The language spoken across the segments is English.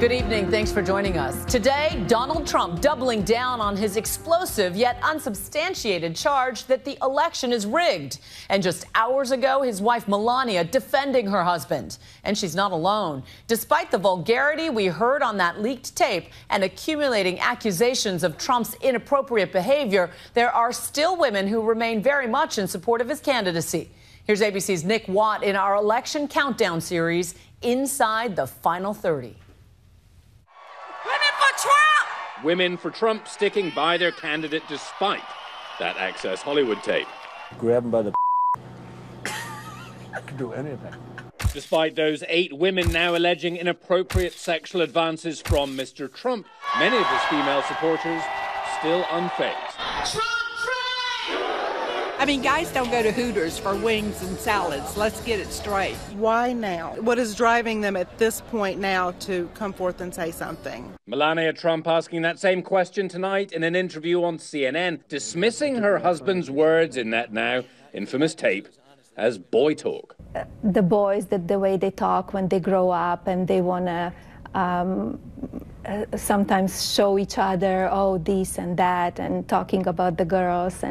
Good evening. Thanks for joining us. Today, Donald Trump doubling down on his explosive yet unsubstantiated charge that the election is rigged. And just hours ago, his wife Melania defending her husband. And she's not alone. Despite the vulgarity we heard on that leaked tape and accumulating accusations of Trump's inappropriate behavior, there are still women who remain very much in support of his candidacy. Here's ABC's Nick Watt in our election countdown series, Inside the Final 30. Women for Trump sticking by their candidate despite that Access Hollywood tape. Grab him by the I could do anything. Despite those 8 women now alleging inappropriate sexual advances from Mr. Trump, many of his female supporters still unfazed. I mean, guys don't go to Hooters for wings and salads. Let's get it straight. Why now? What is driving them at this point now to come forth and say something? Melania Trump asking that same question tonight in an interview on CNN, dismissing her husband's words in that now infamous tape as boy talk. The boys, the way they talk when they grow up and they want to sometimes show each other, oh, this and that, and talking about the girls.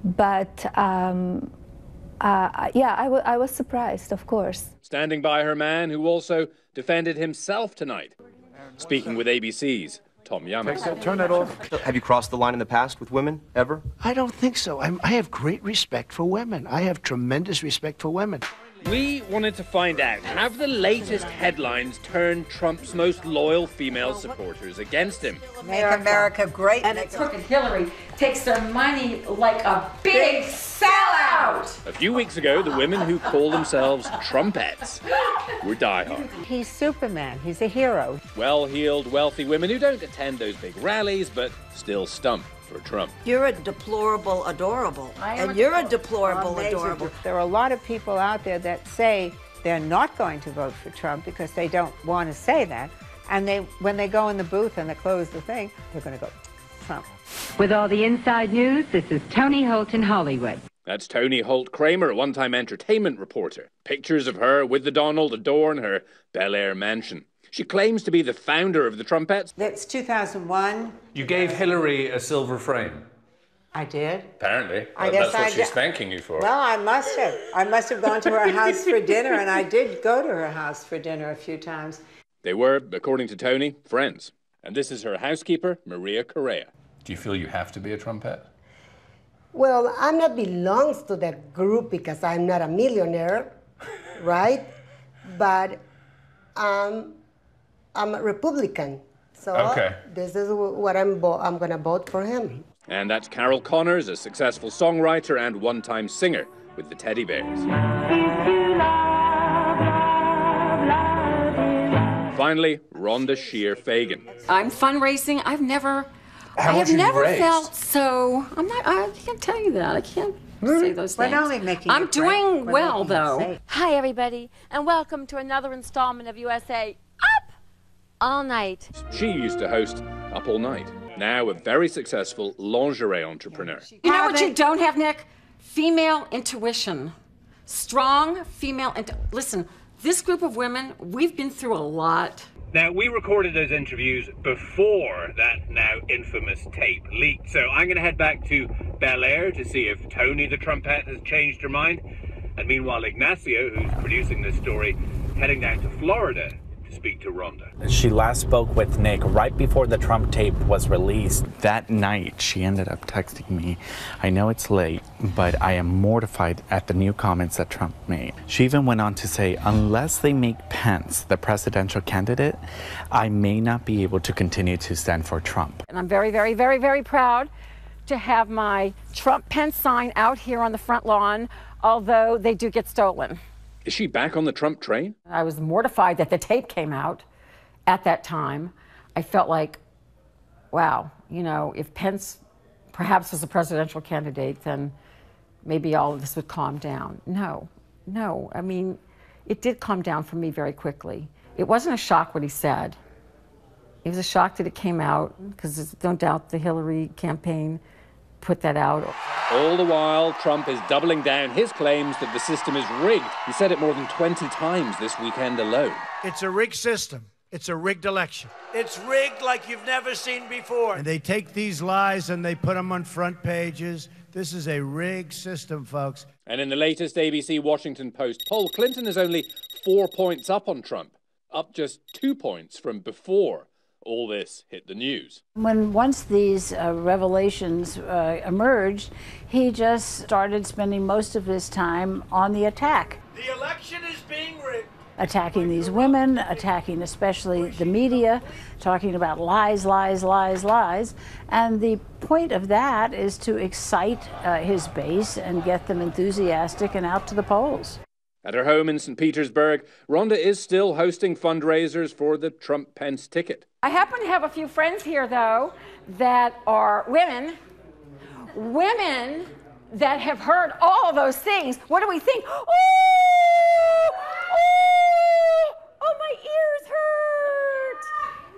But yeah, I was surprised, of course. Standing by her man who also defended himself tonight. Speaking with ABC's Tom Yamas. Turn that off. Have you crossed the line in the past with women, ever? I don't think so. I have great respect for women. I have tremendous respect for women. We wanted to find out, have the latest headlines turned Trump's most loyal female supporters against him? Make America great. And it took Hillary takes their money like a big sellout. A few weeks ago, the women who call themselves Trumpettes were diehard. He's Superman. He's a hero. Well-heeled, wealthy women who don't attend those big rallies, but still stump for Trump. You're a deplorable adorable. And you're a deplorable adorable. There are a lot of people out there that say they're not going to vote for Trump because they don't want to say that. And when they go in the booth and they close the thing, they're going to go, Trump. With all the inside news, this is Tony Holt in Hollywood. That's Tony Holt Kramer, a one-time entertainment reporter. Pictures of her with the Donald adorn her Bel Air mansion. She claims to be the founder of the Trumpettes. That's 2001. You gave Hillary a silver frame. I did? Apparently. That's what she's thanking you for. Well, I must have. I must have gone to her house for dinner, and I did go to her house for dinner a few times. They were, according to Tony, friends. And this is her housekeeper, Maria Correa. Do you feel you have to be a Trumpette? Well, I'm not belongs to that group because I'm not a millionaire, right? But I'm a Republican, so okay. This is what I'm going to vote for him. And that's Carol Connors, a successful songwriter and one-time singer with the Teddy Bears. Finally, Rhonda Shear Fagan. I'm fundraising. I have never felt so. I can't tell you that. I can't say those things. We're only making I'm doing well, though. Safe. Hi, everybody, and welcome to another installment of USA Up All Night. She used to host Up All Night. Now a very successful lingerie entrepreneur. You know what you don't have, Nick? Female intuition. Strong female listen, this group of women, we've been through a lot. Now, we recorded those interviews before that now infamous tape leaked, so I'm going to head back to Bel Air to see if Tony the Trumpette has changed her mind. And meanwhile, Ignacio, who's producing this story, heading down to Florida to speak to Rhonda. She last spoke with Nick right before the Trump tape was released. That night, she ended up texting me, I know it's late, but I am mortified at the new comments that Trump made. She even went on to say, unless they make Pence the presidential candidate, I may not be able to continue to stand for Trump. And I'm very, very, very, very proud to have my Trump Pence sign out here on the front lawn, although they do get stolen. Is she back on the Trump train? I was mortified that the tape came out at that time. I felt like, wow, you know, if Pence perhaps was a presidential candidate, then maybe all of this would calm down. No. I mean, it did calm down for me very quickly. It wasn't a shock what he said. It was a shock that it came out, because there's no doubt the Hillary campaign put that out. All the while, Trump is doubling down his claims that the system is rigged. He said it more than 20 times this weekend alone. It's a rigged system. It's a rigged election. It's rigged like you've never seen before. And they take these lies and they put them on front pages. This is a rigged system, folks. And in the latest ABC Washington Post poll, Clinton is only 4 points up on Trump, up just 2 points from before all this hit the news. Once these revelations emerged, he just started spending most of his time on the attack. The election is being rigged. Attacking these women, attacking especially the media, talking about lies, lies, lies, lies. And the point of that is to excite his base and get them enthusiastic and out to the polls. At her home in St. Petersburg, Rhonda is still hosting fundraisers for the Trump-Pence ticket. I happen to have a few friends here, though, that are women that have heard all those things. What do we think? Oh, my ears hurt.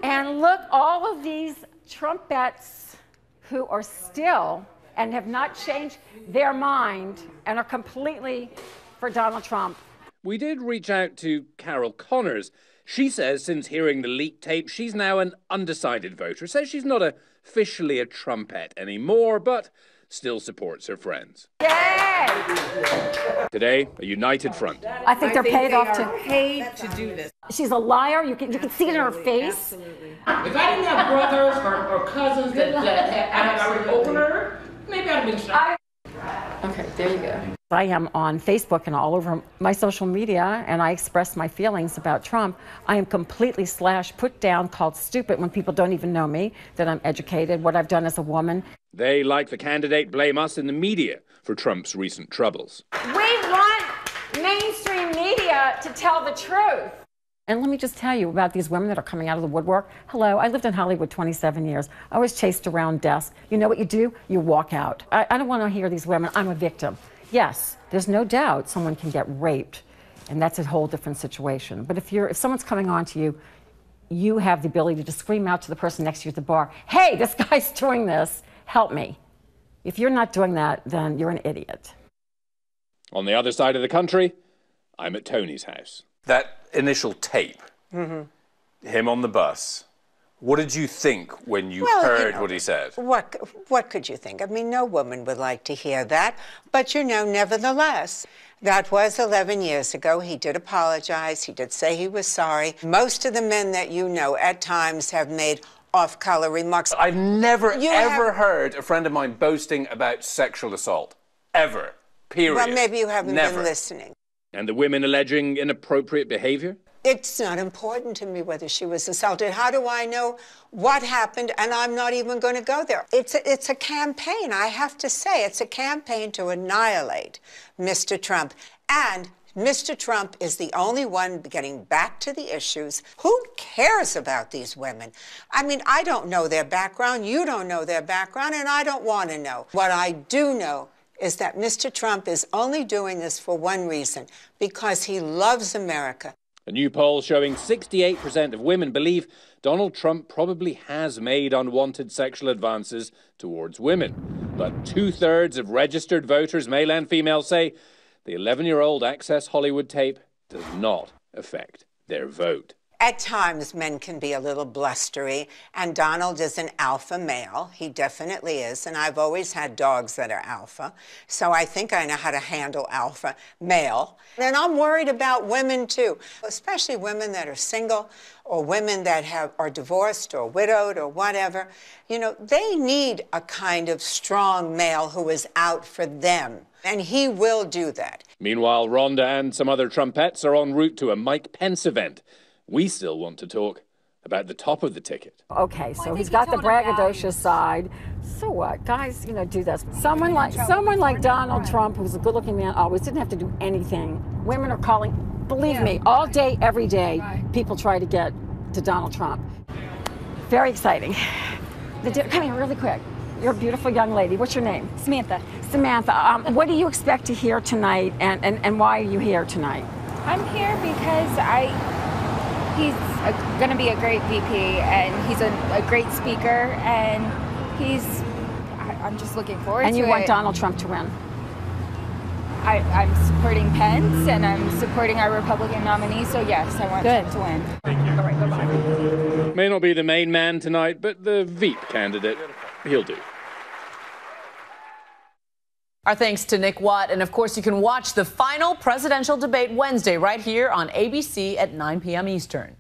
And look, all of these Trumpettes who are still and have not changed their mind and are completely for Donald Trump. We did reach out to Carol Connors. She says since hearing the leaked tape, she's now an undecided voter. Says she's not officially a Trumpette anymore, but still supports her friends. Yay! Today, a united front. I think they're paid off to do this. She's a liar. You can see it in her face. Absolutely. If I didn't have brothers or cousins that had already opened her, maybe I'd have been shocked. Okay, there you go. I am on Facebook and all over my social media, and I express my feelings about Trump. I am completely put down, called stupid when people don't even know me, that I'm educated, what I've done as a woman. They, like the candidate, blame us in the media for Trump's recent troubles. We want mainstream media to tell the truth. And let me just tell you about these women that are coming out of the woodwork. Hello, I lived in Hollywood 27 years. I was chased around desks. You know what you do? You walk out. I don't want to hear these women, I'm a victim. Yes, there's no doubt someone can get raped, and that's a whole different situation. But if someone's coming on to you, you have the ability to scream out to the person next to you at the bar, hey, this guy's doing this, help me. If you're not doing that, then you're an idiot. On the other side of the country, I'm at Tony's house. That initial tape, him on the bus, what did you think when you heard what he said? What could you think? I mean, no woman would like to hear that. But, nevertheless, that was 11 years ago. He did apologize. He did say he was sorry. Most of the men that you know at times have made off-color remarks. I've never, ever heard a friend of mine boasting about sexual assault. Ever. Period. Well, maybe you haven't been listening. And the women alleging inappropriate behavior? It's not important to me whether she was assaulted. How do I know what happened? And I'm not even going to go there. It's a campaign, I have to say. It's a campaign to annihilate Mr. Trump. And Mr. Trump is the only one getting back to the issues. Who cares about these women? I mean, I don't know their background. You don't know their background, and I don't want to know. What I do know is that Mr. Trump is only doing this for one reason, because he loves America. A new poll showing 68% of women believe Donald Trump probably has made unwanted sexual advances towards women. But 2/3 of registered voters, male and female, say the 11-year-old Access Hollywood tape does not affect their vote. At times, men can be a little blustery, and Donald is an alpha male. He definitely is, and I've always had dogs that are alpha, so I think I know how to handle alpha male. And I'm worried about women, too, especially women that are single or women that are divorced or widowed or whatever. They need a kind of strong male who is out for them, and he will do that. Meanwhile, Rhonda and some other Trumpettes are en route to a Mike Pence event. We still want to talk about the top of the ticket. Okay, so he's got the braggadocious side. So what? Guys, do this. Someone like Donald Trump, who's a good-looking man, always didn't have to do anything. Women are calling, believe me, all day, every day, people try to get to Donald Trump. Very exciting. Come here really quick. You're a beautiful young lady. What's your name? Samantha. Samantha, what do you expect to hear tonight, and why are you here tonight? I'm here because he's going to be a great VP, and he's a great speaker, and I'm just looking forward to it. And you want Donald Trump to win? I'm supporting Pence, and I'm supporting our Republican nominee, so yes, I want Trump to win. Thank you. All right, bye-bye. May not be the main man tonight, but the Veep candidate, he'll do. Our thanks to Nick Watt. And of course, you can watch the final presidential debate Wednesday right here on ABC at 9 p.m. Eastern.